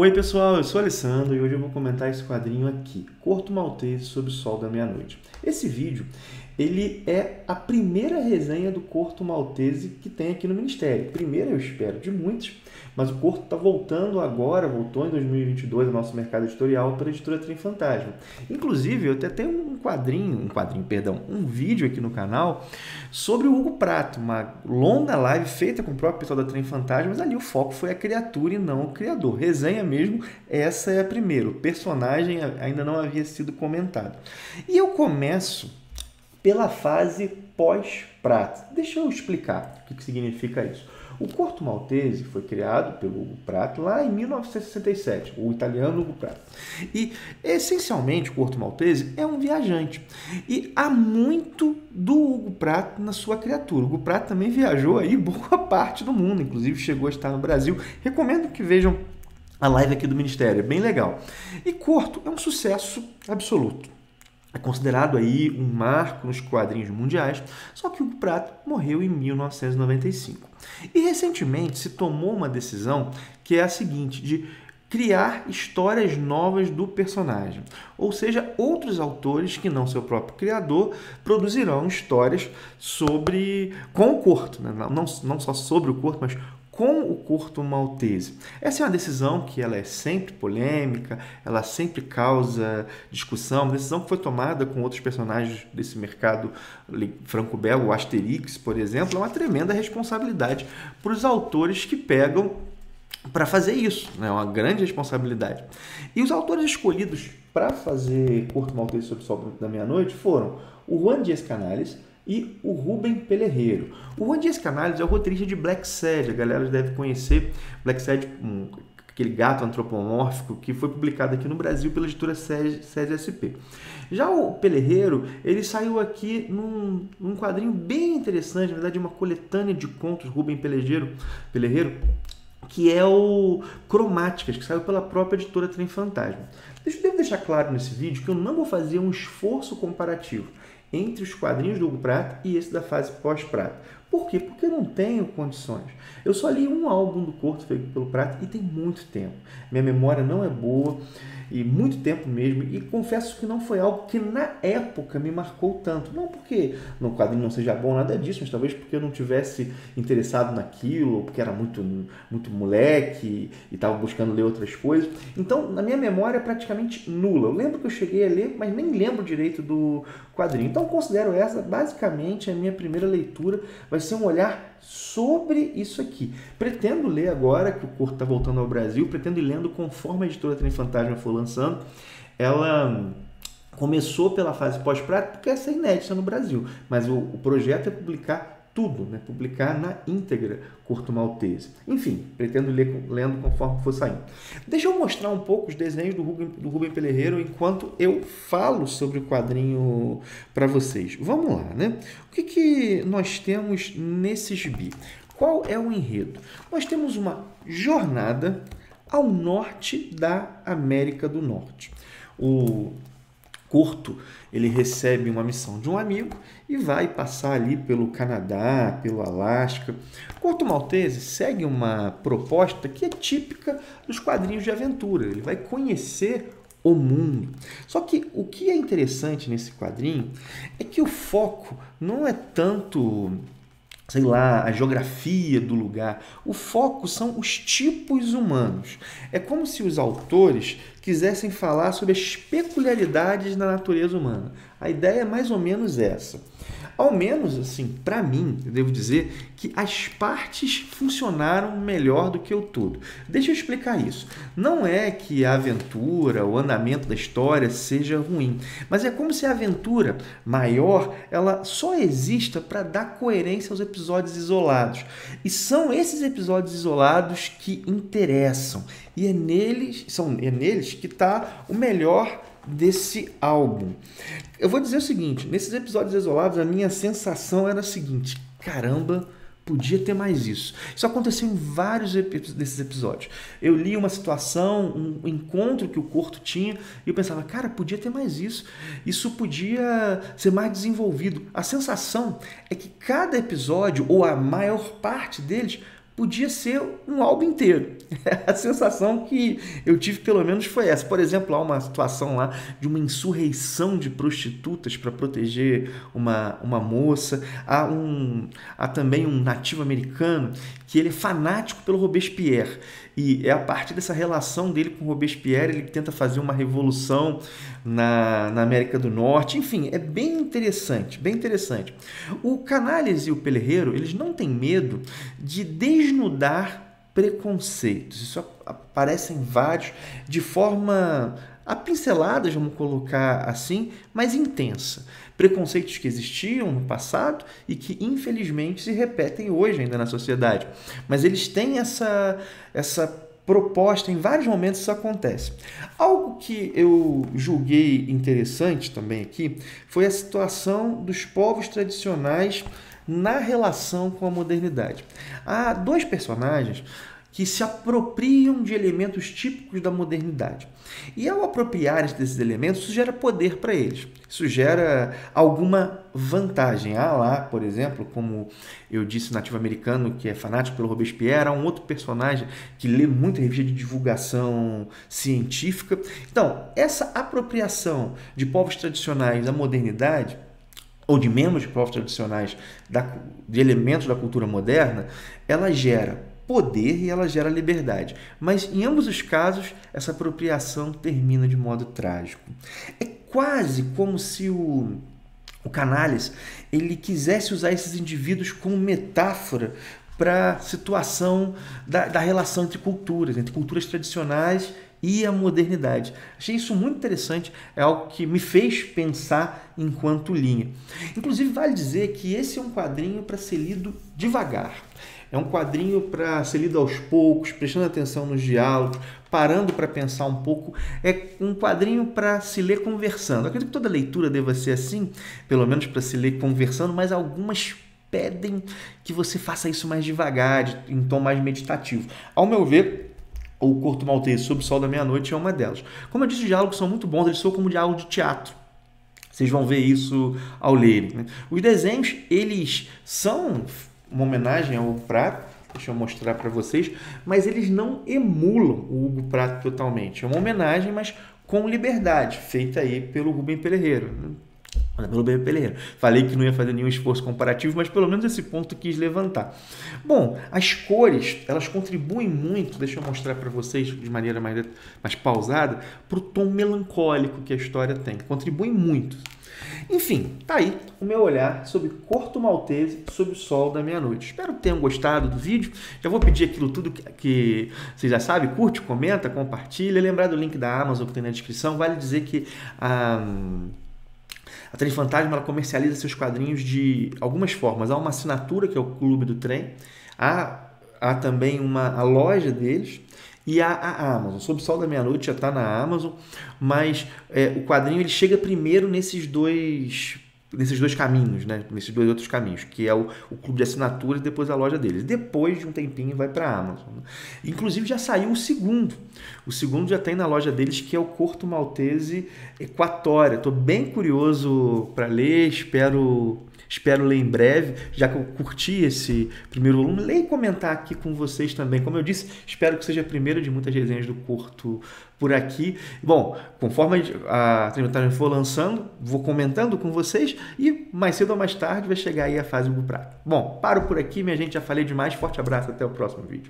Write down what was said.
Oi pessoal, eu sou o Alessandro e hoje eu vou comentar esse quadrinho aqui, Corto Maltese sob o Sol da Meia-Noite. Esse vídeo, ele é a primeira resenha do Corto Maltese que tem aqui no Ministério. Primeira, eu espero, de muitos, mas o Corto está voltando agora, voltou em 2022 ao nosso mercado editorial pela editora Trem Fantasma. Inclusive, eu até tenho um vídeo aqui no canal sobre o Hugo Prato, uma longa live feita com o próprio pessoal da Trem Fantasma, mas ali o foco foi a criatura e não o criador. Resenha mesmo, essa é a primeira. O personagem ainda não havia sido comentado. E eu começo pela fase pós-Prato. Deixa eu explicar o que significa isso. O Corto Maltese foi criado pelo Hugo Prato lá em 1967, o italiano Hugo Prato. E, essencialmente, o Corto Maltese é um viajante. E há muito do Hugo Prato na sua criatura. O Hugo Prato também viajou aí boa parte do mundo, inclusive chegou a estar no Brasil. Recomendo que vejam a live aqui do Ministério, é bem legal. E Corto é um sucesso absoluto. É considerado aí um marco nos quadrinhos mundiais, só que o Hugo Prato morreu em 1995. E recentemente se tomou uma decisão que é a seguinte, de criar histórias novas do personagem. Ou seja, outros autores que não seu próprio criador produzirão histórias com o Corto, né? Não só sobre o Corto, mas com o Corto Maltese. Essa é uma decisão que ela é sempre polêmica, ela sempre causa discussão, uma decisão que foi tomada com outros personagens desse mercado franco-belga, o Asterix, por exemplo, é uma tremenda responsabilidade para os autores que pegam para fazer isso, né? É uma grande responsabilidade. E os autores escolhidos para fazer Corto Maltese sob o Sol da Meia-Noite foram o Juan Dias Canales e o Rubem Pelerreiro. O Juan Dias Canales é o roteirista de Black Sad, a galera deve conhecer Black Sad, aquele gato antropomórfico que foi publicado aqui no Brasil pela editora SESI SP. Já o Pelerreiro, ele saiu aqui num quadrinho bem interessante, na verdade uma coletânea de contos Rubem Pelerreiro, que é o Cromáticas, que saiu pela própria editora Trem Fantasma. Devo deixar claro nesse vídeo que eu não vou fazer um esforço comparativo entre os quadrinhos do Hugo Prato e esse da fase pós-Prato. Por quê? Porque eu não tenho condições. Eu só li um álbum do Corto feito pelo Prato e tem muito tempo. Minha memória não é boa, e muito tempo mesmo, e confesso que não foi algo que na época me marcou tanto. Não porque no quadrinho não seja bom, nada disso, mas talvez porque eu não tivesse interessado naquilo, ou porque era muito moleque e estava buscando ler outras coisas. Então, na minha memória é praticamente nula. Eu lembro que eu cheguei a ler, mas nem lembro direito do quadrinho. Então, considero essa basicamente a minha primeira leitura. Vai ser um olhar sobre isso aqui. Pretendo ler agora que o Corto está voltando ao Brasil, pretendo ir lendo conforme a editora Trem Fantasma for lançando. Ela começou pela fase pós-Prato porque essa é inédita no Brasil, mas o projeto é publicar tudo, né? Publicar na íntegra Corto Maltese. Enfim, pretendo ler lendo conforme for saindo. Deixa eu mostrar um pouco os desenhos do Rubem Pelerreiro enquanto eu falo sobre o quadrinho para vocês. Vamos lá, né? O que nós temos nesse gibi? Qual é o enredo? Nós temos uma jornada ao norte da América do Norte. O Corto, ele recebe uma missão de um amigo e vai passar ali pelo Canadá, pelo Alasca. Corto Maltese segue uma proposta que é típica dos quadrinhos de aventura. Ele vai conhecer o mundo. Só que o que é interessante nesse quadrinho é que o foco não é tanto, sei lá, a geografia do lugar. O foco são os tipos humanos. É como se os autores quisessem falar sobre as peculiaridades da natureza humana. A ideia é mais ou menos essa. Ao menos, assim, para mim, eu devo dizer que as partes funcionaram melhor do que o todo. Deixa eu explicar isso. Não é que a aventura, o andamento da história seja ruim, mas é como se a aventura maior, ela só exista para dar coerência aos episódios isolados. E são esses episódios isolados que interessam. E é neles que está o melhor desse álbum. Eu vou dizer o seguinte, nesses episódios isolados a minha sensação era a seguinte: caramba, podia ter mais isso. Isso aconteceu em vários desses episódios. Eu li uma situação, um encontro que o Corto tinha e eu pensava, cara, podia ter mais isso. Isso podia ser mais desenvolvido. A sensação é que cada episódio, ou a maior parte deles, podia ser um álbum inteiro. A sensação que eu tive, pelo menos, foi essa. Por exemplo, há uma situação lá de uma insurreição de prostitutas para proteger uma moça. Há também um nativo americano que ele é fanático pelo Robespierre. E é a partir dessa relação dele com Robespierre, ele tenta fazer uma revolução na América do Norte. Enfim, é bem interessante, bem interessante. O Canales e o Pelerreiro, eles não têm medo de desnudar preconceitos. Isso aparece em vários, de forma a pinceladas, vamos colocar assim, mas intensa. Preconceitos que existiam no passado e que, infelizmente, se repetem hoje ainda na sociedade. Mas eles têm essa proposta, em vários momentos isso acontece. Algo que eu julguei interessante também aqui foi a situação dos povos tradicionais na relação com a modernidade. Há dois personagens que se apropriam de elementos típicos da modernidade. E ao apropriarem desses elementos, isso gera poder para eles. Isso gera alguma vantagem. Há lá, por exemplo, como eu disse, nativo americano, que é fanático pelo Robespierre, há um outro personagem que lê muito revista de divulgação científica. Então, essa apropriação de povos tradicionais à modernidade, ou de membros de povos tradicionais de elementos da cultura moderna, ela gera poder e ela gera liberdade. Mas, em ambos os casos, essa apropriação termina de modo trágico. É quase como se o Canales ele quisesse usar esses indivíduos como metáfora para a situação da relação entre culturas tradicionais e a modernidade. Achei isso muito interessante, é algo que me fez pensar enquanto linha. Inclusive, vale dizer que esse é um quadrinho para ser lido devagar. É um quadrinho para ser lido aos poucos, prestando atenção nos diálogos, parando para pensar um pouco. É um quadrinho para se ler conversando. Eu acredito que toda leitura deva ser assim, pelo menos para se ler conversando, mas algumas pedem que você faça isso mais devagar, em tom mais meditativo. Ao meu ver, o Corto Maltese Sob o Sol da Meia-Noite é uma delas. Como eu disse, os diálogos são muito bons, eles são como diálogo de teatro. Vocês vão ver isso ao lerem, né? Os desenhos, eles são uma homenagem ao Hugo Pratt, deixa eu mostrar para vocês, mas eles não emulam o Hugo Pratt totalmente. É uma homenagem, mas com liberdade, feita aí pelo Rubem Pelerreiro. Falei que não ia fazer nenhum esforço comparativo, mas pelo menos esse ponto quis levantar. Bom, as cores, elas contribuem muito, deixa eu mostrar para vocês de maneira mais pausada, para o tom melancólico que a história tem. Contribuem muito. Enfim, tá aí o meu olhar sobre Corto Maltese Sob o Sol da Meia-Noite. Espero que tenham gostado do vídeo. Já vou pedir aquilo tudo que vocês já sabem. Curte, comenta, compartilha. Lembrar do link da Amazon que tem na descrição. Vale dizer que a Trem Fantasma ela comercializa seus quadrinhos de algumas formas. Há uma assinatura, que é o Clube do Trem. Há também a loja deles. E a Amazon. Sob o Sol da Meia-Noite já está na Amazon, mas o quadrinho ele chega primeiro nesses dois caminhos, né? Nesses dois outros caminhos, que é o clube de assinatura e depois a loja deles. Depois de um tempinho vai para a Amazon. Né? Inclusive já saiu o segundo. O segundo já tem na loja deles, que é o Corto Maltese Equatória. Estou bem curioso para ler, Espero ler em breve, já que eu curti esse primeiro volume. Leia e comentar aqui com vocês também. Como eu disse, espero que seja a primeira de muitas resenhas do Corto por aqui. Bom, conforme a Trem for lançando, vou comentando com vocês e mais cedo ou mais tarde vai chegar aí a fase do prato. Bom, paro por aqui, minha gente, já falei demais. Forte abraço, até o próximo vídeo.